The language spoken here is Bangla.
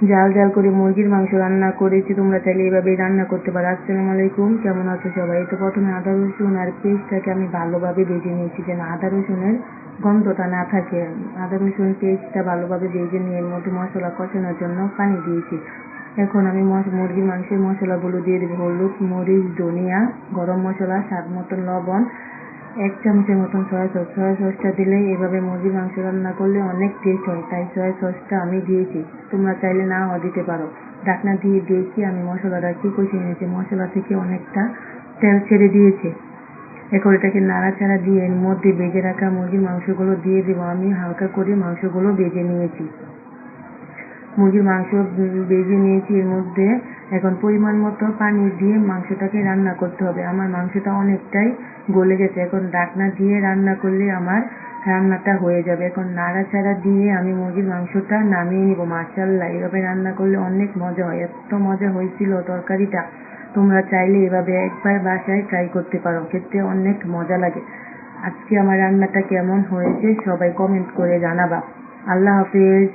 জাল জাল করে মুরগির মাংস রান্না করেছি। তোমরা চাইলে এভাবেই রান্না করতে পারো। আসসালামু আলাইকুম, কেমন আছো সবাই? তো প্রথমে আদা রসুন আর পেস্টটাকে আমি ভালোভাবে ভেজে নিয়েছি যেন আদা রসুনের গন্ধটা না থাকে। আদা রসুন পেস্টটা ভালোভাবে ভেজে নিয়ে এর মধ্যে মশলা কষানোর জন্য পানি দিয়েছি। এখন আমি মুরগির মাংসের মশলাগুলো দিয়ে দেবো। হলুদ, মরিচ, ধনিয়া, গরম মশলা, স্বাদ মতন লবণ, 1 চামচের মতন সয়া সস। সয়া সসটা দিলে এভাবে মুরগির মাংস রান্না করলে অনেক টেস্ট হয়, তাই সয়া সসটা আমি দিয়েছি। তোমরা চাইলে নাও দিতে পারো। ঢাকনা দিয়ে দিয়েছি, আমি মশলাটাকে কষিয়ে নিয়েছি। মশলা থেকে অনেকটা তেল ছেড়ে দিয়েছে। এখন এটাকে নাড়াচাড়া দিয়ে এর মধ্যে ভেজে রাখা মুরগির মাংসগুলো দিয়ে দেবো। আমি হালকা করে মাংসগুলো ভেজে নিয়েছি। মুরগির মাংস ভেজে নিয়েছি। এর মধ্যে এখন পরিমাণ মতো পানি দিয়ে মাংসটাকে রান্না করতে হবে। আমার মাংসটা অনেকটাই গলে গেছে। এখন ঢাকনা দিয়ে রান্না করলে আমার রান্নাটা হয়ে যাবে। এখন নাড়াচাড়া দিয়ে আমি মুরগির মাংসটা নামিয়ে নিব। মাশাআল্লাহ, এভাবে রান্না করলে অনেক মজা হয়। এত মজা হয়েছিল তরকারিটা, তোমরা চাইলে এভাবে একবার বাসায় ট্রাই করতে পারো, খেতে অনেক মজা লাগে। আজকে আমার রান্নাটা কেমন হয়েছে সবাই কমেন্ট করে জানাবা। আল্লাহ হাফেজ।